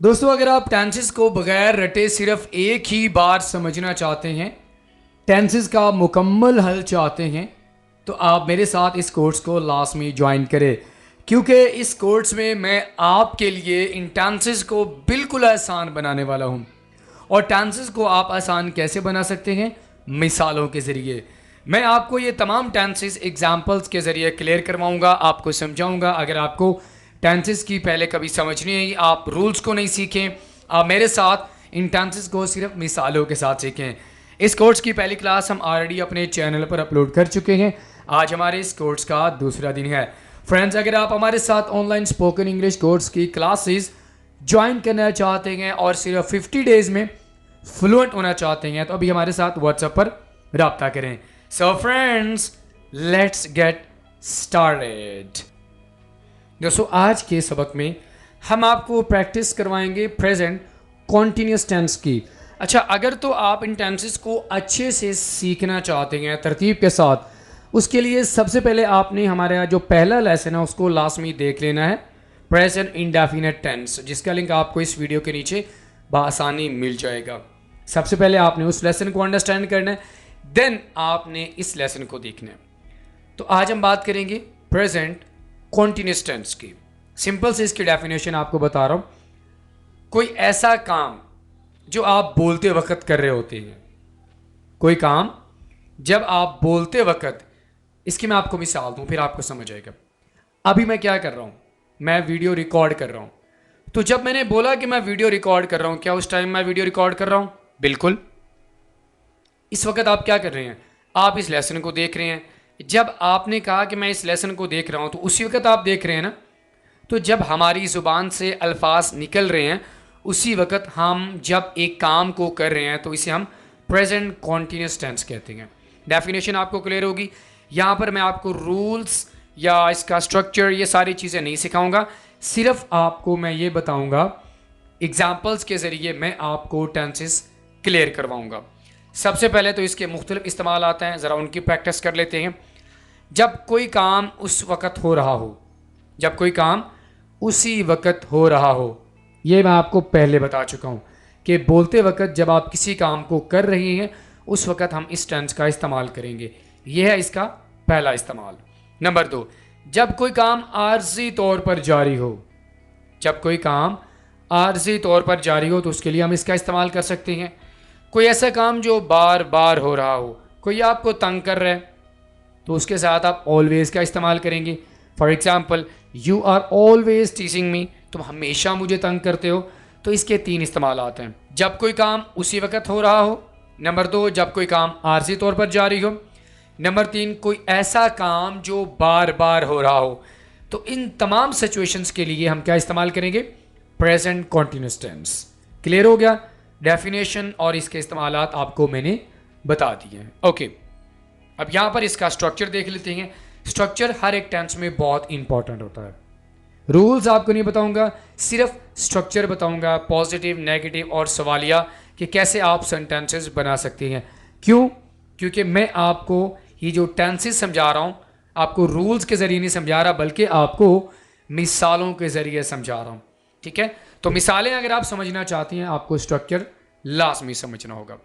दोस्तों, अगर आप टेंसेस को बगैर रटे सिर्फ एक ही बार समझना चाहते हैं, टेंसेस का मुकम्मल हल चाहते हैं, तो आप मेरे साथ इस कोर्स को लास्ट में ज्वाइन करें, क्योंकि इस कोर्स में मैं आपके लिए इन टेंसेस को बिल्कुल आसान बनाने वाला हूं। और टेंसेस को आप आसान कैसे बना सकते हैं? मिसालों के ज़रिए। मैं आपको ये तमाम टेंसेस एग्जाम्पल्स के ज़रिए क्लियर करवाऊंगा, आपको समझाऊंगा। अगर आपको टेंसेस की पहले कभी समझ नहीं आई, आप रूल्स को नहीं सीखें, आप मेरे साथ इन टेंसेस को सिर्फ मिसालों के साथ सीखें। इस कोर्स की पहली क्लास हम ऑलरेडी अपने चैनल पर अपलोड कर चुके हैं। आज हमारे इस कोर्स का दूसरा दिन है। फ्रेंड्स, अगर आप हमारे साथ ऑनलाइन स्पोकन इंग्लिश कोर्स की क्लासेस ज्वाइन करना चाहते हैं और सिर्फ 50 डेज में फ्लुएंट होना चाहते हैं, तो अभी हमारे साथ व्हाट्सएप पर रब्ता करें। So friends, let's get started. दोस्तों, आज के सबक में हम आपको प्रैक्टिस करवाएंगे प्रेजेंट कॉन्टिन्यूस टेंस की। अच्छा, अगर तो आप इन टेंसेस को अच्छे से सीखना चाहते हैं तरतीब के साथ, उसके लिए सबसे पहले आपने हमारा जो पहला लेसन है उसको लास्ट में देख लेना है, प्रेजेंट इंडेफिनिट टेंस, जिसका लिंक आपको इस वीडियो के नीचे बआसानी मिल जाएगा। सबसे पहले आपने उस लेसन को अंडरस्टैंड करना है, देन आपने इस लेसन को देखना है। तो आज हम बात करेंगे प्रेजेंट कॉन्टिन्यूस टेंस की। सिंपल से इसकी डेफिनेशन आपको बता रहा हूं। कोई ऐसा काम जो आप बोलते वक्त कर रहे होते हैं, कोई काम जब आप बोलते वक्त, इसकी मैं आपको मिसाल दूं फिर आपको समझ आएगा। अभी मैं क्या कर रहा हूं? मैं वीडियो रिकॉर्ड कर रहा हूं। तो जब मैंने बोला कि मैं वीडियो रिकॉर्ड कर रहा हूं, क्या उस टाइम मैं वीडियो रिकॉर्ड कर रहा हूं? बिल्कुल। इस वक्त आप क्या कर रहे हैं? आप इस लेसन को देख रहे हैं। जब आपने कहा कि मैं इस लेसन को देख रहा हूं, तो उसी वक्त आप देख रहे हैं ना। तो जब हमारी ज़ुबान से अल्फाज निकल रहे हैं, उसी वक्त हम जब एक काम को कर रहे हैं, तो इसे हम प्रेजेंट कॉन्टिन्यूस टेंस कहते हैं। डेफिनेशन आपको क्लियर होगी। यहाँ पर मैं आपको रूल्स या इसका स्ट्रक्चर, ये सारी चीज़ें नहीं सिखाऊंगा। सिर्फ आपको मैं ये बताऊंगा, एग्जाम्पल्स के ज़रिए मैं आपको टेंसेस क्लियर करवाऊंगा। सबसे पहले तो इसके मुख्तलिफ इस्तेमाल आते हैं, ज़रा उनकी प्रैक्टिस कर लेते हैं। जब कोई काम उस वक़्त हो रहा हो, जब कोई काम उसी वक़्त हो रहा हो, ये मैं आपको पहले बता चुका हूँ कि बोलते वक़्त जब आप किसी काम को कर रहे हैं, उस वक़्त हम इस टेंस का इस्तेमाल करेंगे। यह है इसका पहला इस्तेमाल। नंबर 2, जब कोई काम आर्जी तौर पर जारी हो, जब कोई काम आर्जी तौर पर जारी हो, तो उसके लिए हम इसका इस्तेमाल कर सकते हैं। कोई ऐसा काम जो बार बार हो रहा हो, कोई आपको तंग कर रहा है, तो उसके साथ आप ऑलवेज का इस्तेमाल करेंगे। For example, you are always teaching me, तुम हमेशा मुझे तंग करते हो। तो इसके 3 इस्तेमाल आते हैं। जब कोई काम उसी वक्त हो रहा हो, नंबर 2 जब कोई काम आर्जी तौर पर जारी हो, नंबर 3 कोई ऐसा काम जो बार बार हो रहा हो। तो इन तमाम सिचुएशंस के लिए हम क्या इस्तेमाल करेंगे? Present continuous tense. क्लियर हो गया? डेफिनेशन और इसके इस्तेमालात आपको मैंने बता दिए हैं। ओके, अब यहाँ पर इसका स्ट्रक्चर देख लेते हैं। स्ट्रक्चर हर एक टेंस में बहुत इंपॉर्टेंट होता है। रूल्स आपको नहीं बताऊंगा, सिर्फ स्ट्रक्चर बताऊंगा, पॉजिटिव, नेगेटिव और सवालिया, कि कैसे आप सेंटेंसेस बना सकते हैं। क्यों? क्योंकि मैं आपको ये जो टेंसेस समझा रहा हूँ, आपको रूल्स के ज़रिए नहीं समझा रहा, बल्कि आपको मिसालों के ज़रिए समझा रहा हूँ। ठीक है? तो मिसालें अगर आप समझना चाहते हैं, आपको स्ट्रक्चर लाजमी समझना होगा।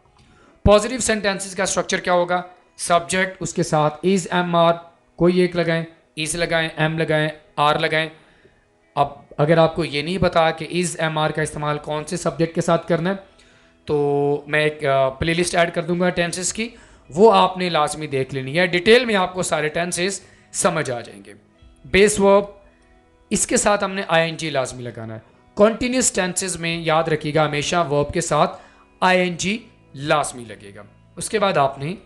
पॉजिटिव सेंटेंसेस का स्ट्रक्चर क्या होगा? सब्जेक्ट, उसके साथ इज, एम, आर, कोई एक लगाएं, इज लगाएं, एम लगाएं, आर लगाएं। अब अगर आपको ये नहीं पता कि इज, एम, आर का इस्तेमाल कौन से सब्जेक्ट के साथ करना है, तो मैं एक प्लेलिस्ट ऐड कर दूंगा टेंसेस की, वो आपने लाजमी देख लेनी है। डिटेल में आपको सारे टेंसेस समझ आ जाएंगे। बेस वर्ब, इसके साथ हमने आईएनजी लाजमी लगाना है। कॉन्टिन्यूस टेंसेस में याद रखिएगा, हमेशा वर्ब के साथ आईएनजी लाजमी लगेगा। उसके बाद आपने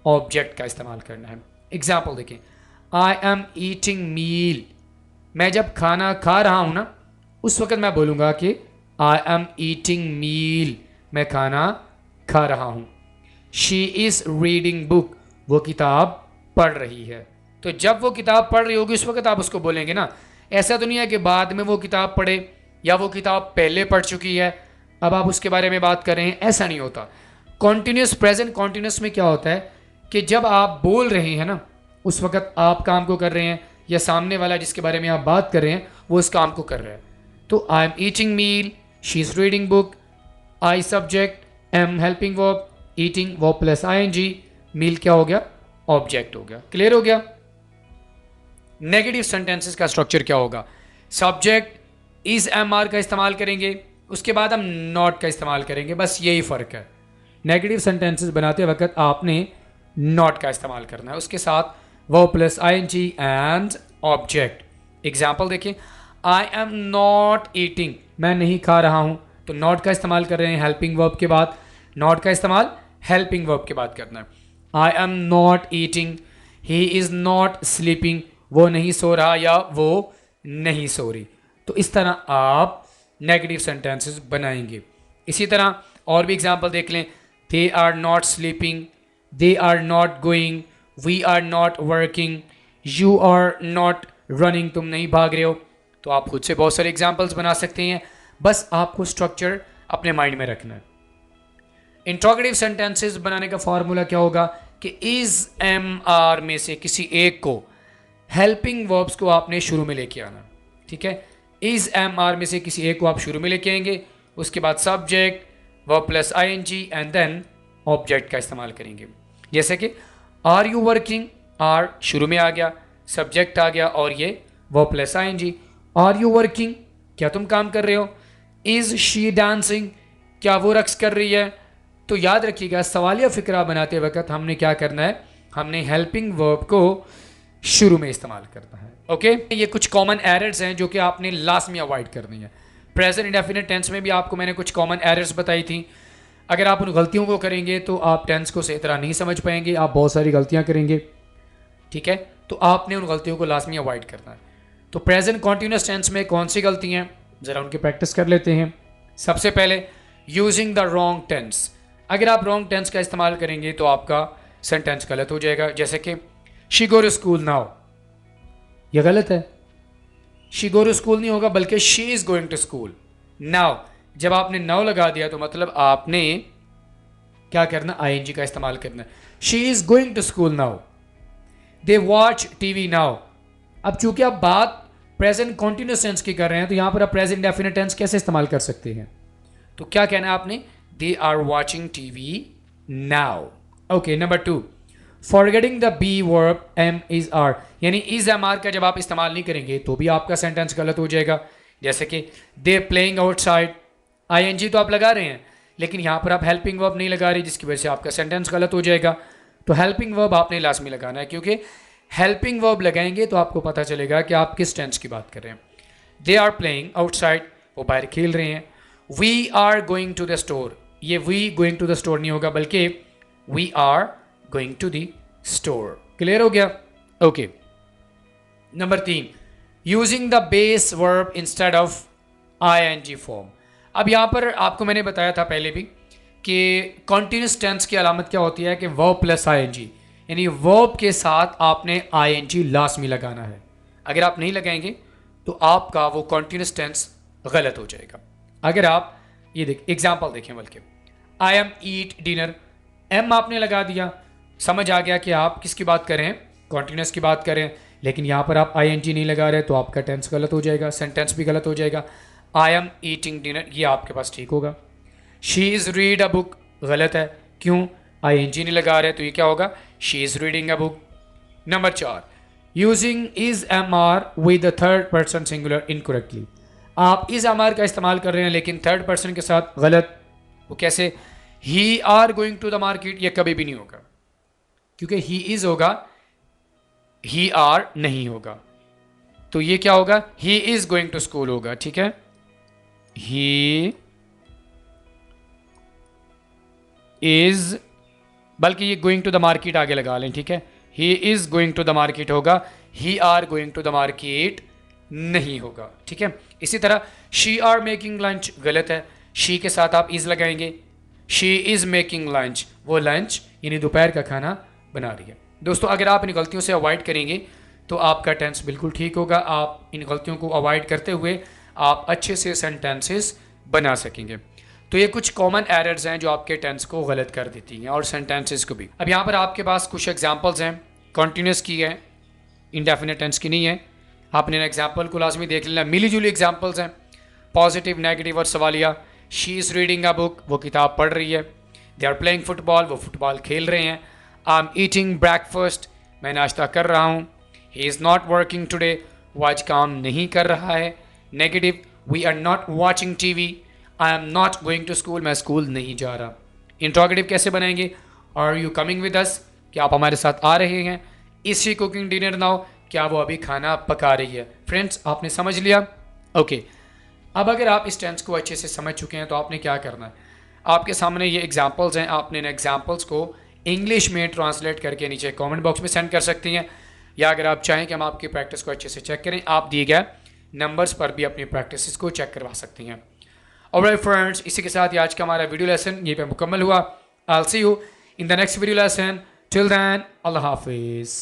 ऑब्जेक्ट का इस्तेमाल करना है। एग्जाम्पल देखें, आई एम ईटिंग मील, मैं जब खाना खा रहा हूं ना, उस वक्त मैं बोलूंगा कि आई एम ईटिंग मील, मैं खाना खा रहा हूं। शी इज रीडिंग बुक, वो किताब पढ़ रही है। तो जब वो किताब पढ़ रही होगी, उस वक्त आप उसको बोलेंगे ना। ऐसा तो नहीं है कि बाद में वो किताब पढ़े या वो किताब पहले पढ़ चुकी है, अब आप उसके बारे में बात कर रहे हैं, ऐसा नहीं होता। कॉन्टिन्यूस, प्रेजेंट कॉन्टिन्यूस में क्या होता है कि जब आप बोल रहे हैं ना, उस वक्त आप काम को कर रहे हैं, या सामने वाला जिसके बारे में आप बात कर रहे हैं वो उस काम को कर रहा है। तो I am eating meal, she is reading book, I subject, am helping verb, eating verb plus ING, meal क्या हो गया, ऑब्जेक्ट हो गया। क्लियर हो गया। नेगेटिव सेंटेंसेस का स्ट्रक्चर क्या होगा, सब्जेक्ट इज एम आर का इस्तेमाल करेंगे, उसके बाद हम नॉट का इस्तेमाल करेंगे, बस यही फ़र्क है। नेगेटिव सेंटेंसेस बनाते वक्त आपने नॉट का इस्तेमाल करना है, उसके साथ verb plus ING and object. Example देखिए, आई एम नॉट ईटिंग, मैं नहीं खा रहा हूं, तो नॉट का इस्तेमाल कर रहे हैं हेल्पिंग वर्ब के बाद, नॉट का इस्तेमाल हेल्पिंग वर्ब के बाद करना है। आई am not eating, he is not sleeping, वो नहीं सो रहा या वो नहीं सो रही। तो इस तरह आप नेगेटिव सेंटेंसेस बनाएंगे। इसी तरह और भी एग्जाम्पल देख लें, they are not sleeping, they are not going, we are not working, you are not running, तुम नहीं भाग रहे हो। तो आप खुद से बहुत सारे एग्जाम्पल्स बना सकते हैं, बस आपको स्ट्रक्चर अपने माइंड में रखना है। इंट्रोगेटिव सेंटेंसेस बनाने का फॉर्मूला क्या होगा कि इज एम आर में से किसी एक को, हेल्पिंग वर्ब्स को आपने शुरू में लेके आना, ठीक है। इज एम आर में से किसी एक को आप शुरू में लेके आएंगे, उसके बाद subject verb plus ING and then object का इस्तेमाल करेंगे। जैसे कि आर यू वर्किंग, आर शुरू में आ गया, सब्जेक्ट आ गया और ये verb plus ING. Are you working, क्या तुम काम कर रहे हो। इज शी डांसिंग, क्या वो रक्स कर रही है। तो याद रखिएगा, सवालिया फिक्रा बनाते वक्त हमने क्या करना है, हमने हेल्पिंग वर्ब को शुरू में इस्तेमाल करना है। ओके, ये कुछ कॉमन एरर्स हैं जो कि आपने लास्ट में अवॉइड करनी है। प्रेजेंट इंडेफिनिट टेंस में भी आपको मैंने कुछ कॉमन एरर्स बताई थी। अगर आप उन गलतियों को करेंगे तो आप टेंस को सही तरह नहीं समझ पाएंगे, आप बहुत सारी गलतियां करेंगे, ठीक है। तो आपने उन गलतियों को लास्ट में अवॉइड करना है। तो प्रेजेंट कॉन्टिन्यूस टेंस में कौन सी गलतियां, ज़रा उनकी प्रैक्टिस कर लेते हैं। सबसे पहले यूजिंग द रॉन्ग टेंस। अगर आप रॉन्ग टेंस का इस्तेमाल करेंगे तो आपका सेंटेंस गलत हो जाएगा। जैसे कि she go to school now, यह गलत है। शी गो टू स्कूल नहीं होगा, बल्कि she is going to school now. जब आपने नाउ लगा दिया तो मतलब आपने क्या करना, आईएनजी का इस्तेमाल करना। She is going to school now, they watch TV now. अब चूंकि आप बात प्रेजेंट कॉन्टिन्यूस टेंस की कर रहे हैं तो यहां पर आप प्रेजेंट डेफिनेट टेंस कैसे इस्तेमाल कर सकते हैं, तो क्या कहना है आपने, they are watching TV now. Okay, number 2, forgetting the be verb am is are, यानी इज एम आर का जब आप इस्तेमाल नहीं करेंगे तो भी आपका सेंटेंस गलत हो जाएगा। जैसे कि दे प्लेइंग आउटसाइड, आईएनजी तो आप लगा रहे हैं लेकिन यहाँ पर आप हेल्पिंग वर्ब नहीं लगा रही, जिसकी वजह से आपका सेंटेंस गलत हो जाएगा। तो हेल्पिंग वर्ब आपने लास्ट में लगाना है, क्योंकि हेल्पिंग वर्ब लगाएंगे तो आपको पता चलेगा कि आप किस टेंस की बात कर रहे हैं। दे आर प्लेइंग आउटसाइड, वो बाहर खेल रहे हैं। We are going to the store, ये we going to the store नहीं होगा बल्कि we are going to the store. Clear हो गया। Okay, number 3, using the base verb instead of ING form. अब यहाँ पर आपको मैंने बताया था पहले भी कि कॉन्टिन्यूस टेंस की अलामत क्या होती है कि वर्ब प्लस आईएनजी, यानी वर्ब के साथ आपने आईएनजी लास्ट में लगाना है। अगर आप नहीं लगाएंगे तो आपका वो कॉन्टिन्यूस टेंस गलत हो जाएगा। अगर आप ये एग्जाम्पल देखें, बल्कि I am eat dinner, am आपने लगा दिया, समझ आ गया कि आप किसकी बात कर रहे हैं, कॉन्टिन्यूस की बात कर रहे हैं, लेकिन यहाँ पर आप आईएनजी नहीं लगा रहे तो आपका टेंस गलत हो जाएगा, सेंटेंस भी गलत हो जाएगा। आई एम ईटिंग डिनर, ये आपके पास ठीक होगा। She is read a book, गलत है, क्यों, आईएनजी नहीं लगा रहे तो ये क्या होगा, she is reading a book. Number 4, using is am are with the third person singular incorrectly. आप इज एम आर का इस्तेमाल कर रहे हैं लेकिन थर्ड पर्सन के साथ गलत। वो कैसे, he are going to the market, ये कभी भी नहीं होगा, क्योंकि ही इज होगा, ही आर नहीं होगा। तो ये क्या होगा, he is going to school होगा, ठीक है। ही इज, बल्कि ये गोइंग टू द मार्केट आगे लगा लें, ठीक है। He is going to the market होगा, he are going to the market नहीं होगा, ठीक है। इसी तरह शी आर मेकिंग लंच, गलत है, शी के साथ आप इज लगाएंगे। शी इज मेकिंग लंच, वो लंच यानी दोपहर का खाना बना रही है। दोस्तों, अगर आप इन गलतियों से अवॉइड करेंगे तो आपका टेंस बिल्कुल ठीक होगा। आप इन गलतियों को अवॉइड करते हुए आप अच्छे से सेंटेंसेस बना सकेंगे। तो ये कुछ कॉमन एरर्स हैं जो आपके टेंस को गलत कर देती हैं और सेंटेंसेस को भी। अब यहाँ पर आपके पास कुछ एग्जांपल्स हैं, कॉन्टिन्यूस की है, इंडेफिनिट टेंस की नहीं है। आपने एग्जांपल को लाजमी देख लेना, मिली जुली एग्जांपल्स हैं। पॉजिटिव, नेगेटिव और सवालिया। She is reading a book, वो किताब पढ़ रही है। दे आर प्लेइंग फुटबॉल, वो फुटबॉल खेल रहे हैं। आई एम ईटिंग ब्रेकफास्ट, मैं नाश्ता कर रहा हूँ। He is not working today, वो आज काम नहीं कर रहा है। Negative, we are not watching TV, I am not going to school, मैं स्कूल नहीं जा रहा। इंट्रोगेटिव कैसे बनाएंगे? Are you coming with us, क्या आप हमारे साथ आ रहे हैं? Is she cooking dinner now, क्या वो अभी खाना पका रही है? फ्रेंड्स, आपने समझ लिया? ओके अब अगर आप इस टेंस को अच्छे से समझ चुके हैं तो आपने क्या करना है? आपके सामने ये एग्जाम्पल्स हैं, आपने इन एग्जाम्पल्स को इंग्लिश में ट्रांसलेट करके नीचे कमेंट बॉक्स में सेंड कर सकती हैं, या अगर आप चाहें कि हम आपकी प्रैक्टिस को अच्छे से चेक करें, आप दिए गए नंबर्स पर भी अपनी प्रैक्टिस को चेक करवा सकती हैं। ऑलराइट फ्रेंड्स, इसी के साथ ही आज का हमारा वीडियो लेसन यहीं पे मुकम्मल हुआ। I will see you in the next video lesson. Till then, अल्लाह हाफिज़।